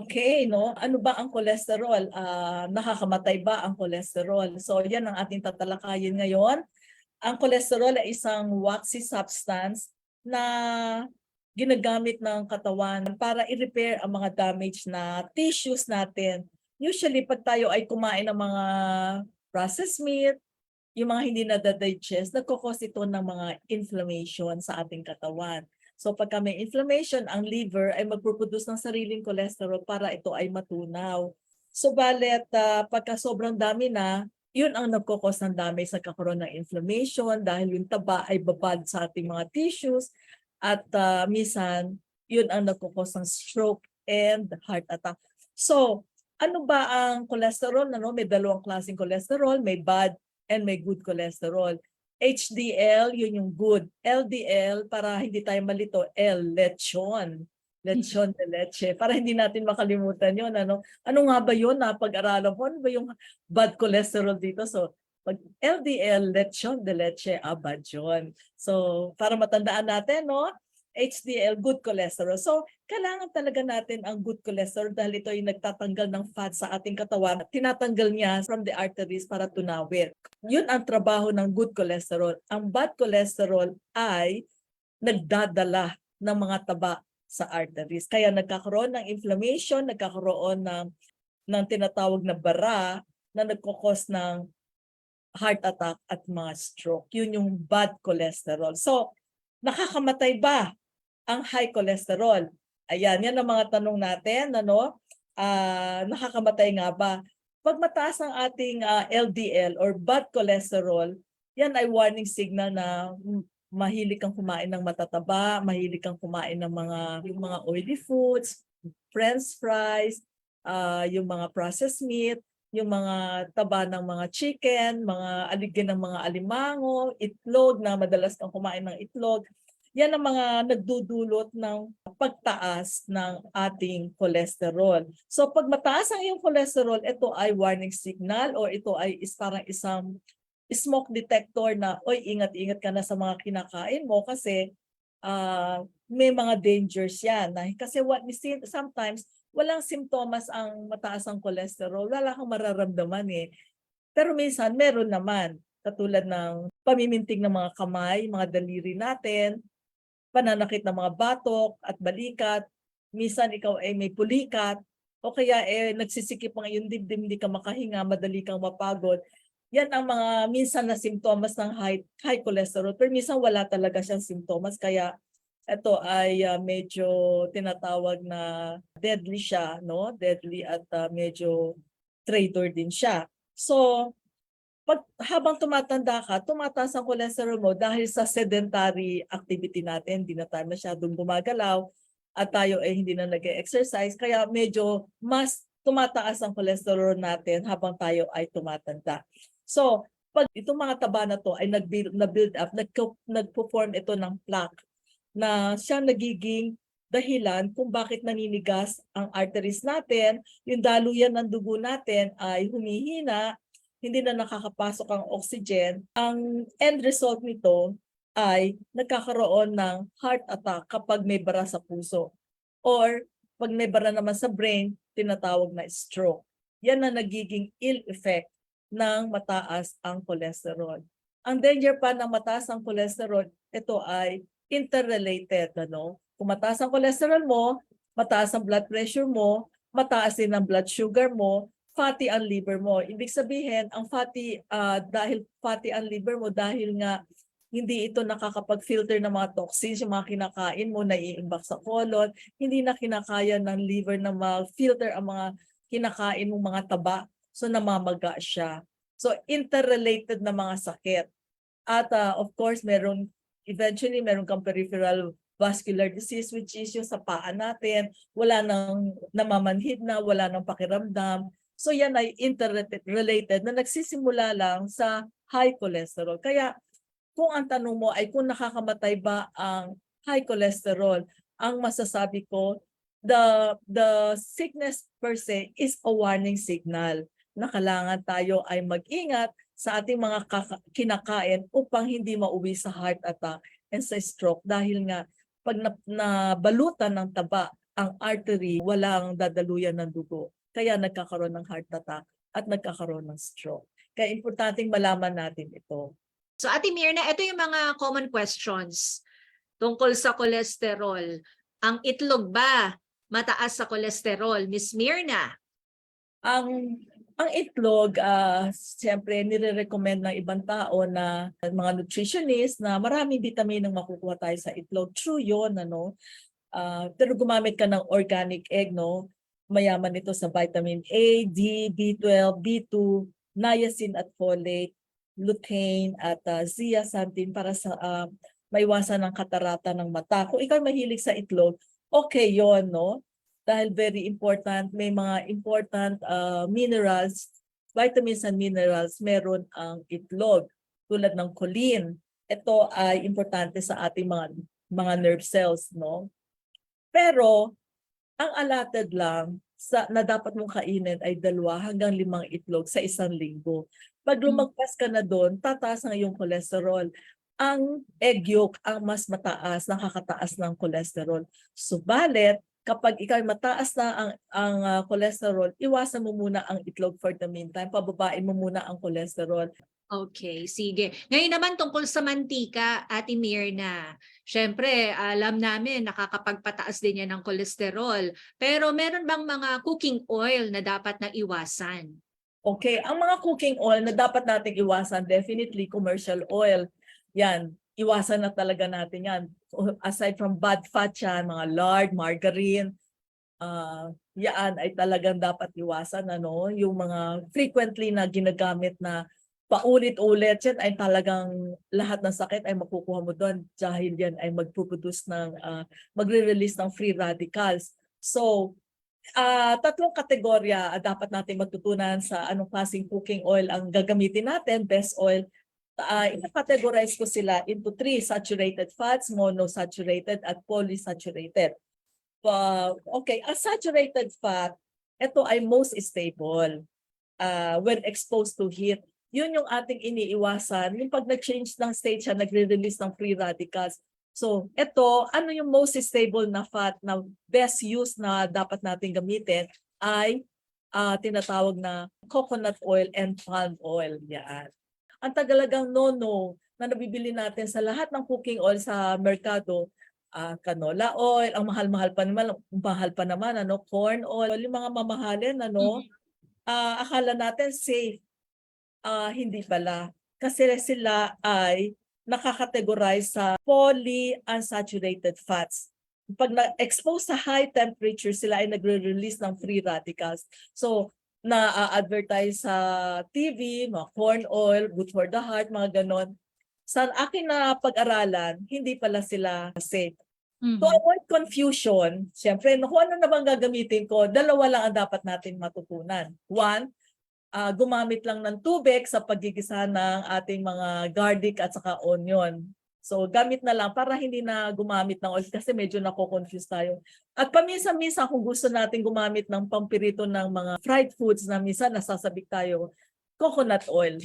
Okay, no? Ano ba ang cholesterol? Nakakamatay ba ang cholesterol? So, yan ang ating tatalakayin ngayon. Ang cholesterol ay isang waxy substance na ginagamit ng katawan para i-repair ang mga damage na tissues natin. Usually, pag tayo ay kumain ng mga processed meat, yung mga hindi na-digest, nagkakos ito ng mga inflammation sa ating katawan. So pagka may inflammation, ang liver ay magpuproduce ng sariling cholesterol para ito ay matunaw. Subalit, pagka sobrang dami na, yun ang nagkakos ng damage, nagkakaroon ng inflammation dahil yung taba ay babad sa ating mga tissues at minsan, yun ang nagkakos ng stroke and heart attack. So, ano ba ang cholesterol? Ano? May dalawang klaseng cholesterol, may bad and may good cholesterol. HDL, yun yung good. LDL, para hindi tayo malito, lechon. Lechon de leche. Para hindi natin makalimutan yun. Ano nga ba yun? Napag-aralan ko, ano ba yung bad cholesterol dito? So, pag LDL, lechon de leche, bad yun. So, para matandaan natin, no? HDL, good cholesterol. So, kailangan talaga natin ang good cholesterol dahil ito ay nagtatanggal ng fat sa ating katawan. Tinatanggal niya from the arteries para tunawin. Yun ang trabaho ng good cholesterol. Ang bad cholesterol ay nagdadala ng mga taba sa arteries. Kaya nagkakaroon ng inflammation, nagkakaroon ng tinatawag na bara na nagkukos ng heart attack at mga stroke. Yun yung bad cholesterol. So, nakakamatay ba ang high cholesterol? Ayan, yan ang mga tanong natin. Nakakamatay nga ba? Pag mataas ang ating LDL or bad cholesterol, yan ay warning signal na mahilig kang kumain ng matataba, mahilig kang kumain ng yung mga oily foods, french fries, yung mga processed meat, yung mga taba ng mga chicken, mga aligin ng mga alimango, itlog na madalas kang kumain ng itlog. Yan ang mga nagdudulot ng pagtaas ng ating cholesterol. So pag mataas ang iyong cholesterol, ito ay warning signal or ito ay parang isang smoke detector na, oy, ingat-ingat ka na sa mga kinakain mo kasi may mga dangers yan. Kasi what we see sometimes, walang simptomas ang mataas ang cholesterol, wala kang mararamdaman eh. Pero minsan meron naman, katulad ng pamimintig ng mga kamay, mga daliri natin, pananakit ng mga batok at balikat, minsan ikaw ay may pulikat, o kaya nagsisikip ang iyong dibdib, hindi ka makahinga, madali kang mapagod. Yan ang mga minsan na simptomas ng high cholesterol. Pero minsan wala talaga siyang simptomas, kaya ito ay medyo tinatawag na deadly siya, no? Deadly at medyo traitor din siya. So, habang tumatanda ka, tumataas ang cholesterol mo dahil sa sedentary activity natin. Hindi na tayo masyadong gumagalaw at tayo ay hindi na nag-exercise. Kaya medyo mas tumataas ang cholesterol natin habang tayo ay tumatanda. So, pag itong mga taba na to ay na-build up, nagpo-form ito ng plaque na siya nagiging dahilan kung bakit naninigas ang arteries natin, yung daluyan ng dugo natin ay humihina, hindi na nakakapasok ang oxygen. Ang end result nito ay nagkakaroon ng heart attack kapag may bara sa puso. Or pag may bara naman sa brain, tinatawag na stroke. Yan na nagiging ill effect ng mataas ang cholesterol. Ang danger pa ng mataas ang cholesterol, ito ay interrelated. Kung mataas ang cholesterol mo, mataas ang blood pressure mo, mataas din ang blood sugar mo, fatty ang liver mo. Ibig sabihin, ang dahil fatty ang liver mo, dahil nga hindi ito nakakapag-filter ng mga toxins, yung mga kinakain mo, naiimbak sa colon, hindi na kinakaya ng liver na ma-filter ang mga kinakain mong mga taba, so namamaga siya. So interrelated na mga sakit. At of course, eventually meron kang peripheral vascular disease, which is yung sa paa natin, wala nang namamanhid na, wala nang pakiramdam. So yan ay interrelated na nagsisimula lang sa high cholesterol. Kaya kung ang tanong mo ay kung nakakamatay ba ang high cholesterol, ang masasabi ko, the sickness per se is a warning signal na kailangan tayo ay mag-ingat sa ating mga kinakain upang hindi mauwi sa heart attack and sa stroke dahil nga pag nabalutan ng taba ang artery, walang dadaluyan ng dugo. Kaya nagkakaroon ng heart attack at nagkakaroon ng stroke. Kaya importanteng malaman natin ito. So Ate Mirna, ito yung mga common questions tungkol sa cholesterol. Ang itlog ba mataas sa cholesterol, Miss Mirna? Ang itlog, siyempre nire-recommend ng ibang tao na mga nutritionist na maraming vitamin ang makukuha tayo sa itlog. True yun, ano? Pero gumamit ka ng organic egg, no? Mayaman ito sa vitamin A, D, B12, B2, niacin at folate, lutein at zeaxanthin para sa maiwasan ng katarata ng mata. Kung ikaw mahilig sa itlog, okay yon, no? Dahil very important, may mga important minerals, vitamins and minerals, meron ang itlog tulad ng choline. Ito ay importante sa ating mga nerve cells, no? Pero ang allotted lang na dapat mong kainin ay 2 hanggang 5 itlog sa isang linggo. Pag lumagpas ka na doon, tataas ang iyong cholesterol. Ang egg yolk ang mas mataas, nakakataas ng cholesterol. Subalit, kapag ikaw mataas na ang cholesterol, iwasan mo muna ang itlog for the meantime. Pababain mo muna ang cholesterol. Okay, sige. Ngayon naman tungkol sa mantika, Ate Mirna. Siyempre, alam namin nakakapagpataas din yan ng kolesterol. Pero meron bang mga cooking oil na dapat na iwasan? Okay, ang mga cooking oil na dapat nating iwasan, definitely commercial oil. Yan, iwasan na talaga natin yan. Aside from bad fat yan, mga lard, margarine, yan ay talagang dapat iwasan. Ano? Yung mga frequently na ginagamit na paulit-ulit, yan ay talagang lahat ng sakit ay makukuha mo doon dahil yan ay magre-release ng free radicals. So, 3 kategorya dapat natin matutunan sa anong klaseng cooking oil ang gagamitin natin, best oil. Ina-categorize ko sila into 3, saturated fats, monosaturated at polysaturated. Okay, ang saturated fat, ito ay most stable when exposed to heat. Yun yung ating iniiwasan. Yung pag nag-change ng state siya, nagre-release ng free radicals. So, ito, ano yung most stable na fat na best use na dapat natin gamitin ay tinatawag na coconut oil and palm oil. Yan. Ang tagalagang no-no na nabibili natin sa lahat ng cooking oil sa merkado, canola oil, ang mahal-mahal pa naman, ano, corn oil, yung mga mamahalin, ano, akala natin safe. Hindi pala. Kasi sila ay nakakategorize sa polyunsaturated fats. Pag na-expose sa high temperature, sila ay nagre-release ng free radicals. So, na-advertise sa TV, mga corn oil, good for the heart, mga ganon. Sa akin na pag-aralan, hindi pala sila safe. To avoid confusion, siyempre, kung ano na bang gagamitin ko, 2 lang ang dapat natin matutunan. 1, gumamit lang ng tubig sa paggigisa ng ating mga garlic at saka onion. So gamit na lang para hindi na gumamit ng oil kasi medyo nako-confuse tayo. At paminsan-minsan kung gusto natin gumamit ng pampirito ng mga fried foods na minsan nasasabik tayo, coconut oil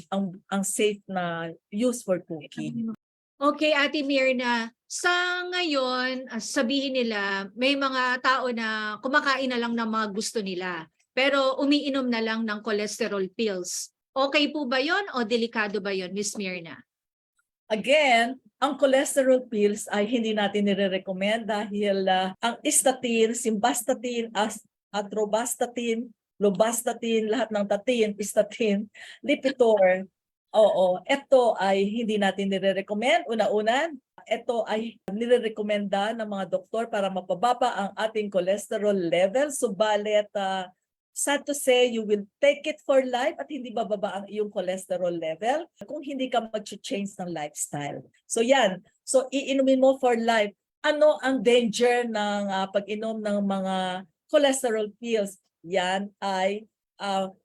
ang safe na use for cooking. Okay, Ate Mirna, sa ngayon, sabihin nila, may mga tao na kumakain na lang ng mga gusto nila, pero umiinom na lang ng cholesterol pills. Okay po ba yon o delikado ba yon, Miss Mirna? Again, ang cholesterol pills ay hindi natin nire-recommend dahil ang statin, simvastatin, atorvastatin, lovastatin, lahat ng tatin, statin, Lipitor, ito ay hindi natin nire-recommend. Una-una, ito ay nire-recommenda ng mga doktor para mapababa ang ating cholesterol level. Subalit, sad to say, you will take it for life at hindi bababa ang iyong cholesterol level kung hindi ka mag-change ng lifestyle. So yan. So iinumin mo for life. Ano ang danger ng pag-inom ng mga cholesterol pills? Yan ay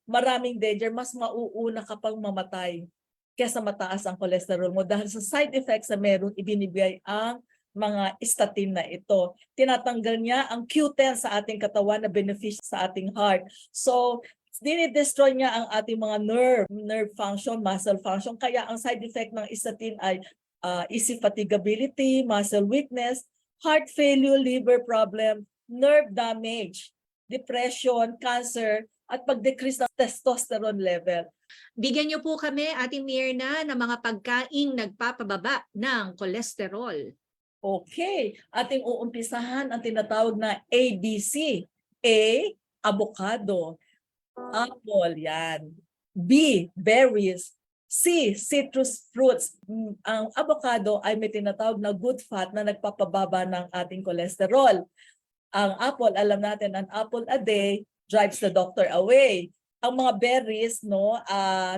maraming danger. Mas mauuna kapag mamatay kesa mataas ang cholesterol mo dahil sa side effects na meron ibinibigay ang mga statin na ito. Tinatanggal niya ang Q10 sa ating katawan na beneficial sa ating heart. So, dinidestroy niya ang ating mga nerve function, muscle function. Kaya ang side effect ng statin ay easy fatigability, muscle weakness, heart failure, liver problem, nerve damage, depression, cancer, at pag-decrease ng testosterone level. Bigyan niyo po kami, Ate Mirna, ng mga pagkaing nagpapababa ng kolesterol. Okay, ating uumpisahan ang tinatawag na ABC. A, avocado. Apple, yan. B, berries. C, citrus fruits. Ang avocado ay may tinatawag na good fat na nagpapababa ng ating kolesterol. Ang apple, alam natin, an apple a day drives the doctor away. Ang mga berries, no,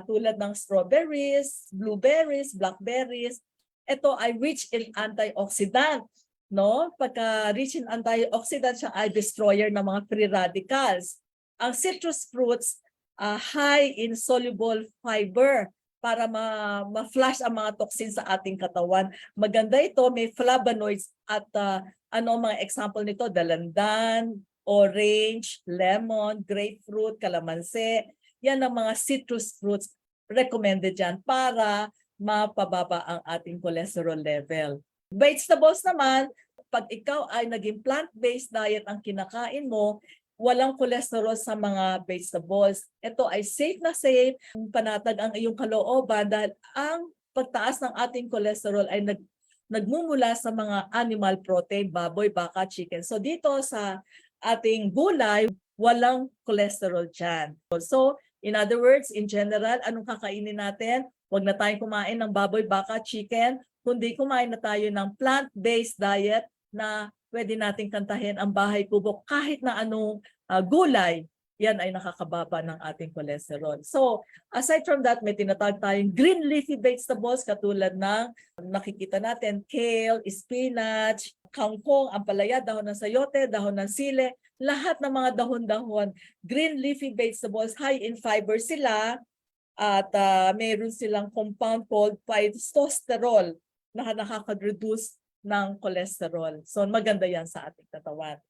tulad ng strawberries, blueberries, blackberries, ito ay rich in antioxidant. No? Pagka rich in antioxidant, siya ay destroyer ng mga free radicals. Ang citrus fruits, high in soluble fiber para ma-flush ang mga toxins sa ating katawan. Maganda ito, may flavonoids at ano ang mga example nito? Dalandan, orange, lemon, grapefruit, kalamansi. Yan ang mga citrus fruits recommended yan para mapababa ang ating cholesterol level. Vegetables naman, pag ikaw ay naging plant-based diet ang kinakain mo, walang cholesterol sa mga vegetables. Ito ay safe na safe, panatag ang iyong kalooban dahil ang pagtaas ng ating cholesterol ay nagmumula sa mga animal protein, baboy, baka, chicken. So dito sa ating gulay, walang cholesterol dyan. So in other words, in general, anong kakainin natin? Huwag na tayong kumain ng baboy, baka, chicken, kundi kumain na tayo ng plant-based diet na pwede nating kantahin ang bahay kubo kahit na anong gulay, yan ay nakakababa ng ating cholesterol. So, aside from that, may tinatawag tayong green leafy vegetables katulad ng nakikita natin, kale, spinach, kangkong, ampalaya, dahon ng sayote, dahon ng sile, lahat ng mga dahon-dahon, green leafy vegetables, high in fiber sila at mayroon silang compound called phytosterol na nakaka-reduce ng cholesterol. So maganda yan sa ating katawan.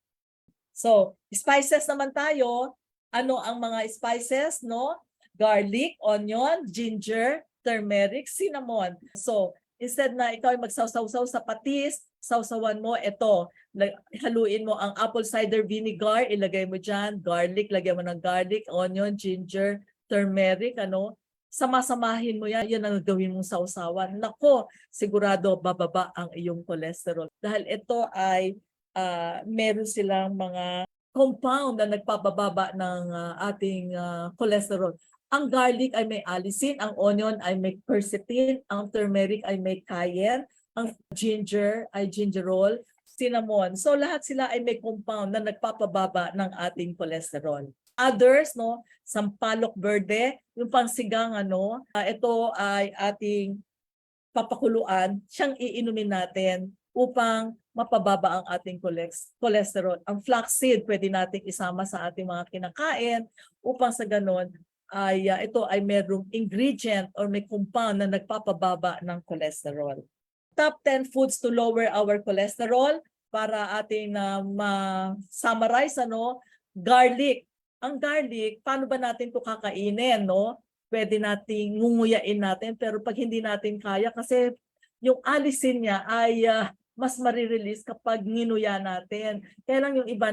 So, spices naman tayo. Ano ang mga spices, no? Garlic, onion, ginger, turmeric, cinnamon. So, instead na ikaw ay magsawsaw-saw sa patis, sawsawan mo ito. Haluin mo ang apple cider vinegar, ilagay mo dyan, garlic, lagyan mo ng garlic, onion, ginger, turmeric, ano? Sama-samahin mo yan, yan ang gawin mong sausawan. Nako, sigurado bababa ang iyong cholesterol. Dahil ito ay meron silang mga compound na nagpapababa ng ating cholesterol. Ang garlic ay may allicin, ang onion ay may quercetin, ang turmeric ay may cayenne, ang ginger ay gingerol, cinnamon. So lahat sila ay may compound na nagpapababa ng ating cholesterol. Others, no, sampalok verde, yung pangsigang, ano, ito ay ating papakuluan, siyang iinumin natin upang mapababa ang ating cholesterol. Ang flaxseed, pwede nating isama sa ating mga kinakain upang sa ganon ay ito ay merong ingredient or may compound na nagpapababa ng cholesterol. Top 10 foods to lower our cholesterol para ating ma-summarize, ano, garlic. Ang garlic, paano ba natin ito kakainin, no? Pwede nating ngunguyain natin, pero pag hindi natin kaya, kasi yung alisin niya ay mas marirelease kapag nginuya natin. Kaya lang yung iba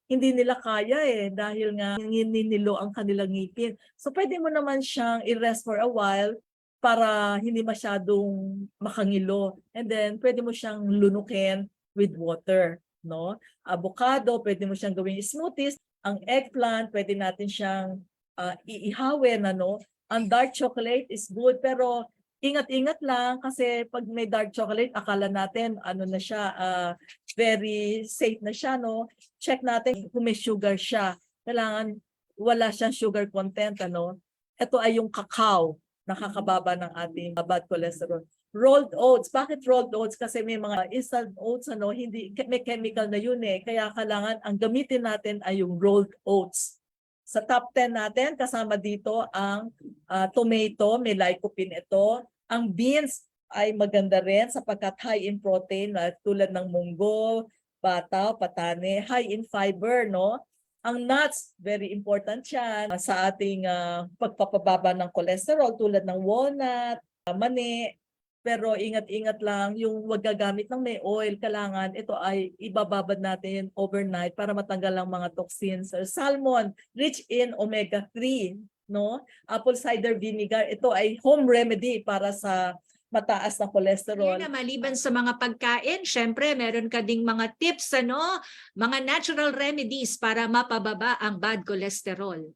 hindi nila kaya dahil nga ninilo ang kanilang ngipin. So pwede mo naman siyang i-rest for a while para hindi masyadong makangilo. And then pwede mo siyang lunukin with water, no? Avocado, pwede mo siyang gawing smoothies. Ang eggplant, pwede natin siyang iihawin, ano? Ang dark chocolate is good, pero ingat-ingat lang kasi pag may dark chocolate, akala natin ano na siya, very safe na siya, no? Check natin kung may sugar siya. Kailangan wala siyang sugar content, ano? Ito ay yung cacao, nakakababa ng ating bad cholesterol. Rolled oats. Bakit rolled oats? Kasi may mga instant oats, ano, hindi, may chemical na yun Kaya kailangan ang gamitin natin ay yung rolled oats. Sa top 10 natin, kasama dito ang tomato, may lycopene ito. Ang beans ay maganda rin sapagkat high in protein, tulad ng munggo, bataw, patane, high in fiber, no? Ang nuts, very important yan sa ating pagpapababa ng cholesterol tulad ng walnut, mani, Pero ingat-ingat lang yung wag gagamit ng may oil. Kailangan ito ay ibababad natin overnight para matanggal ang mga toxins. Or salmon, rich in omega-3, no? Apple cider vinegar, ito ay home remedy para sa mataas na cholesterol. Yan na, maliban sa mga pagkain, syempre meron ka ding mga tips, mga natural remedies para mapababa ang bad cholesterol.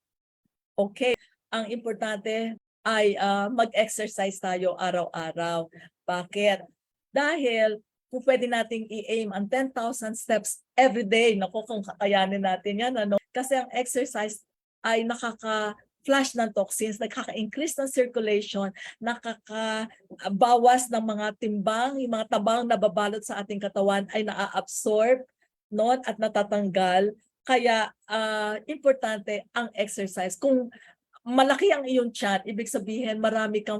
Okay, ang importante ay mag-exercise tayo araw-araw. Bakit? Dahil kung pwede nating i-aim ang 10,000 steps every day, naku kung kakayanin natin yan, ano? Kasi ang exercise ay nakaka-flush ng toxins, nakaka-increase ng circulation, nakaka-bawas ng mga timbang, yung mga tabang na babalot sa ating katawan ay naa-absorb, no? At natatanggal. Kaya importante ang exercise. Kung malaki ang iyong tiyan, ibig sabihin marami kang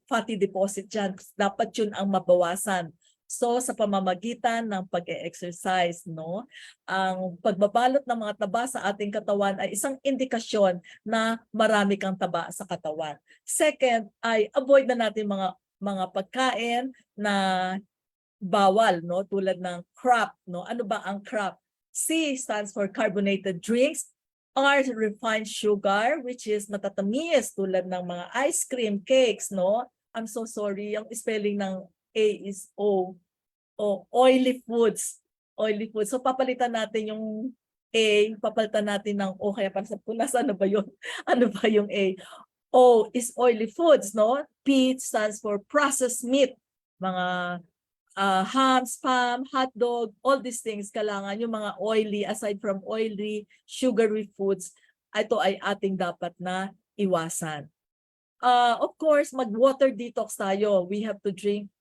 fatty deposit dyan. Dapat yun ang mabawasan. So sa pamamagitan ng pag-e-exercise, no? Ang pagbabalot ng mga taba sa ating katawan ay isang indikasyon na marami kang taba sa katawan. Second ay avoid na natin mga pagkain na bawal, no? Tulad ng crap, no? Ano ba ang crap? C stands for carbonated drinks. R, refined sugar, which is matatamis tulad ng mga ice cream, cakes, no? I'm so sorry, yung spelling ng A is O. O, oily foods. Oily foods. So papalitan natin yung A, papalitan natin ng O, kaya para sa punas, ano ba yun? Ano ba yung A? O is oily foods, no? P stands for processed meat. Mga ham, spam, hotdog, all these things, kailangan yung mga oily, aside from oily, sugary foods, ito ay ating dapat na iwasan. Of course, mag-water detox tayo. We have to drink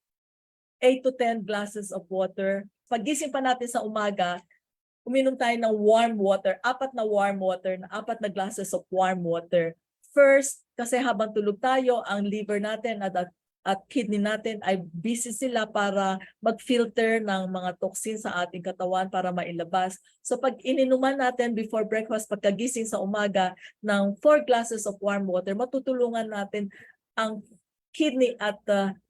8 to 10 glasses of water. Pagising pa natin sa umaga, uminom tayo ng warm water, 4 na warm water, 4 na glasses of warm water. First, kasi habang tulog tayo, ang liver natin at kidney natin ay busy sila para mag-filter ng mga toxins sa ating katawan para mailabas. So pag ininuman natin before breakfast, pagkagising sa umaga ng 4 glasses of warm water, matutulungan natin ang kidney at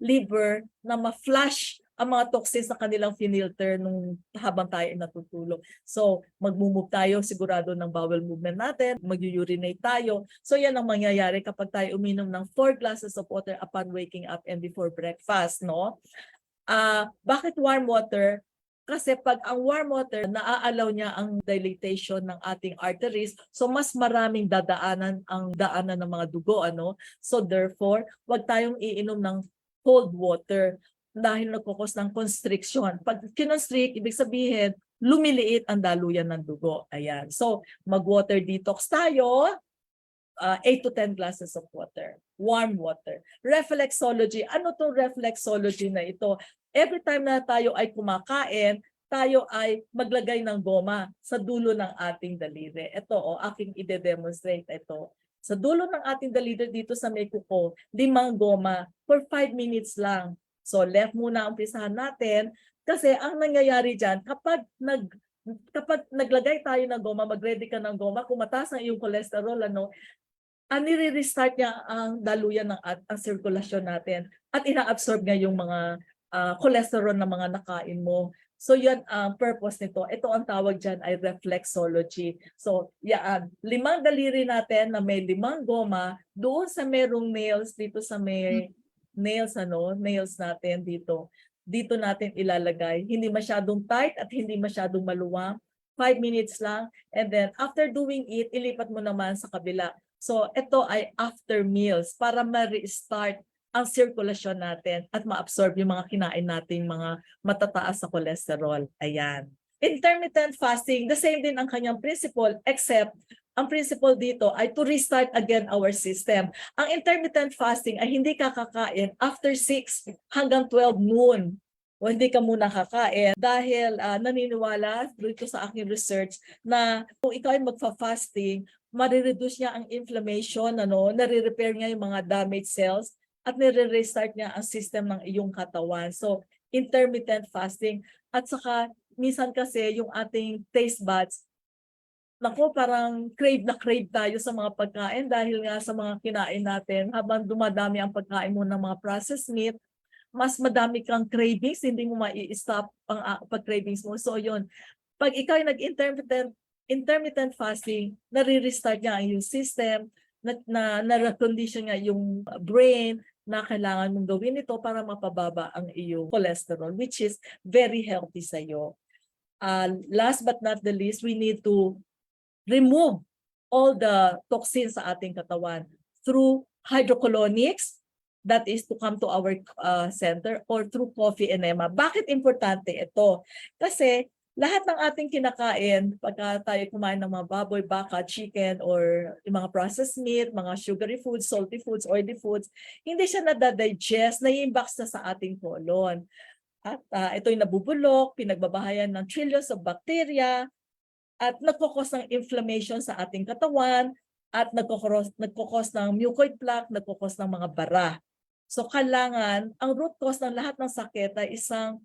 liver na ma-flush ang mga toxins na kanilang finilter nung habang tayo natutulog. So, mag-move tayo sigurado ng bowel movement natin, mag-urinate tayo. So, yan ang mangyayari kapag tayo uminom ng 4 glasses of water upon waking up and before breakfast, no? Bakit warm water? Kasi pag ang warm water, naa-allow niya ang dilatation ng ating arteries. So, mas maraming daanan ng mga dugo, ano? So, therefore, wag tayong iinom ng cold water dahil nagkukos ng constriction. Pag kinonstrict, ibig sabihin, lumiliit ang daluyan ng dugo. Ayan. So, mag-water detox tayo. 8 to 10 glasses of water. Warm water. Reflexology. Ano tong reflexology na ito? Every time na tayo ay kumakain, tayo ay maglagay ng goma sa dulo ng ating daliri. Ito, aking ide-demonstrate ito. Sa dulo ng ating daliri dito sa may kuko, 5 goma for 5 minutes lang. So left muna ang umpisahan natin kasi ang nangyayari dyan, kapag naglagay tayo ng goma, mag-ready ka ng goma, kung mataas ang iyong cholesterol, nire-restart niya ang daluyan ng ang sirkulasyon natin at ina-absorb niya yung mga cholesterol na mga nakain mo. So yan ang purpose nito. Ito ang tawag dyan ay reflexology. So yan, 5 daliri natin na may 5 goma, doon sa merong nails, dito sa may nails, nails natin dito. Dito natin ilalagay. Hindi masyadong tight at hindi masyadong maluwang. 5 minutes lang. And then after doing it, ilipat mo naman sa kabila. So ito ay after meals para ma-restart ang sirkulasyon natin at ma-absorb yung mga kinain nating mga matataas sa cholesterol. Ayan. Intermittent fasting, the same din ang kanyang principle except ang principle dito ay to restart again our system. Ang intermittent fasting ay hindi ka kakain after 6 hanggang 12 noon. O hindi ka muna kakain dahil naniniwala dito sa aking research na kung ikaw ay magfa-fasting, marireduce niya ang inflammation, nare-repair niya yung mga damaged cells at nire-restart niya ang system ng iyong katawan. So, intermittent fasting. At saka, minsan kasi yung ating taste buds, naku, parang crave na crave tayo sa mga pagkain dahil nga sa mga kinain natin habang dumadami ang pagkain mo ng mga processed meat, mas madami kang cravings, hindi mo mai-stop ang pag-cravings mo. So yun, pag ikaw ay intermittent fasting, nare-restart niya ang immune system, na-recondition niya yung brain na kailangan mong gawin ito para mapababa ang iyong cholesterol, which is very healthy sa iyo. Last but not the least, we need to remove all the toxins sa ating katawan through hydrocolonics, that is to come to our center, or through coffee enema. Bakit importante ito? Kasi lahat ng ating kinakain, pagka tayo kumain ng mga baboy, baka, chicken, or yung mga processed meat, mga sugary foods, salty foods, oily foods, hindi siya nadadigest, nai-imbox na sa ating colon. At ito'y nabubulok, pinagbabahayan ng trillions of bacteria, at nagkukos ng inflammation sa ating katawan, at nagkukos ng mucoid plaque, nagkukos ng mga bara. So kailangan, ang root cause ng lahat ng sakit ay isang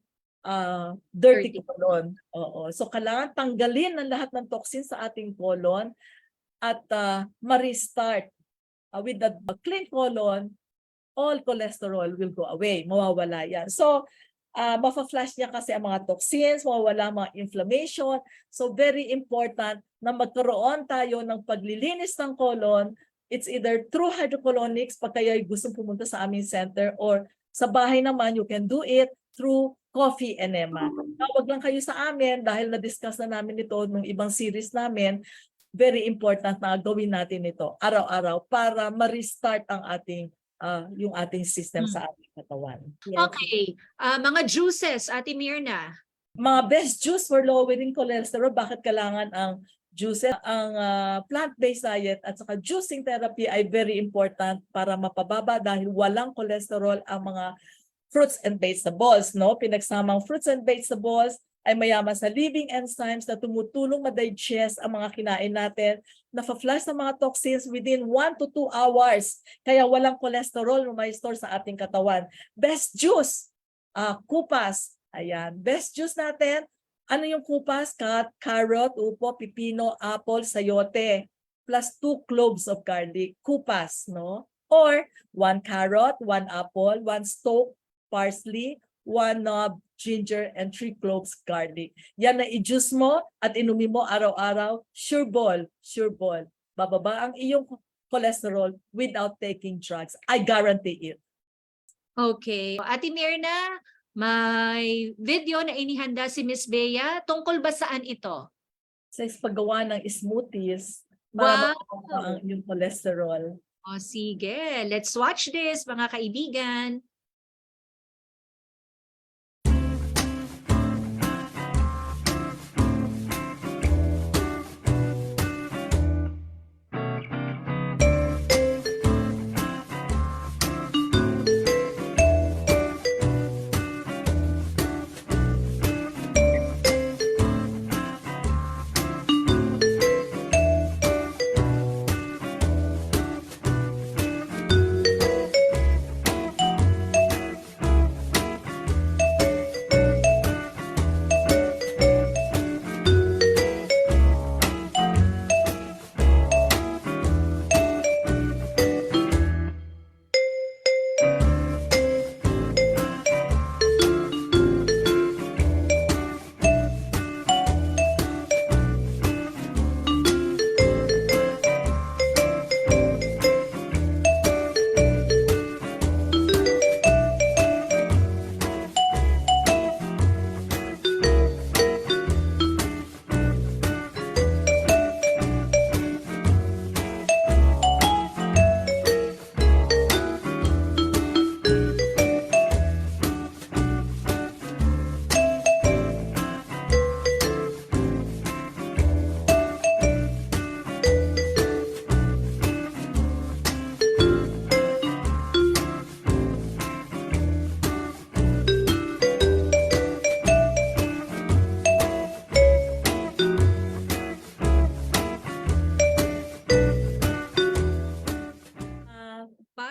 dirty colon. Oo. So kailangan tanggalin ang lahat ng toxins sa ating colon at ma-restart. With the clean colon, all cholesterol will go away. Mawawala yan. So mafa-flush niya kasi ang mga toxins, mawawala ang mga inflammation. So very important na magkaroon tayo ng paglilinis ng colon. It's either through hydrocolonics pag kayo gusto pumunta sa aming center, or sa bahay naman you can do it through coffee enema. Tawag lang kayo sa amin dahil na-discuss na namin ito nung ibang series namin. Very important na gawin natin ito araw-araw para ma-restart ang yung ating system sa ating katawan. Yes. Okay. Mga juices, Ate Mirna. Mga best juice for lowering cholesterol. Bakit kailangan ang juices? Ang plant-based diet at saka juicing therapy ay very important para mapababa dahil walang cholesterol ang mga fruits and vegetables, no? Pinagsamang fruits and vegetables ay mayaman sa living enzymes na tumutulong ma-digest ang mga kinain natin, na-flush ng mga toxins within 1 to 2 hours. Kaya walang cholesterol na may store sa ating katawan. Best juice, kupas. Ayan, best juice natin. Ano yung kupas? Carrot, upo, pipino, apple, sayote, plus 2 cloves of garlic. Kupas, no? Or 1 carrot, 1 apple, 1 stalk parsley, 1 knob ginger, and 3 cloves garlic. Yan na i-juice mo at inumin mo araw-araw. Sure ball, sure ball. Bababa ang iyong cholesterol without taking drugs. I guarantee it. Okay. Ate Mirna, may video na inihanda si Miss Bea. Tungkol ba saan ito? Sa paggawa ng smoothies para mababa ang iyong cholesterol. O sige, let's watch this mga kaibigan.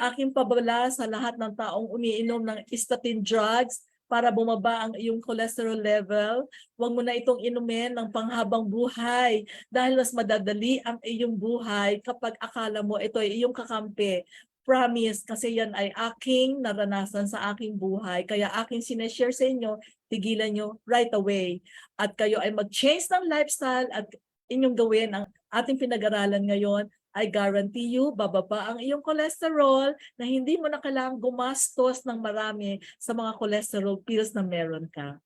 Aking pabala sa lahat ng taong umiinom ng statin drugs para bumaba ang iyong cholesterol level. Huwag mo na itong inumin ng panghabang buhay dahil mas madadali ang iyong buhay kapag akala mo ito ay iyong kakampi. promise, kasi yan ay aking naranasan sa aking buhay. Kaya aking sineshare sa inyo, tigilan nyo right away. At kayo ay mag-change ng lifestyle at inyong gawin ang ating pinag-aralan ngayon. I guarantee you, bababa ang iyong cholesterol na hindi mo na kailangang gumastos ng marami sa mga cholesterol pills na meron ka.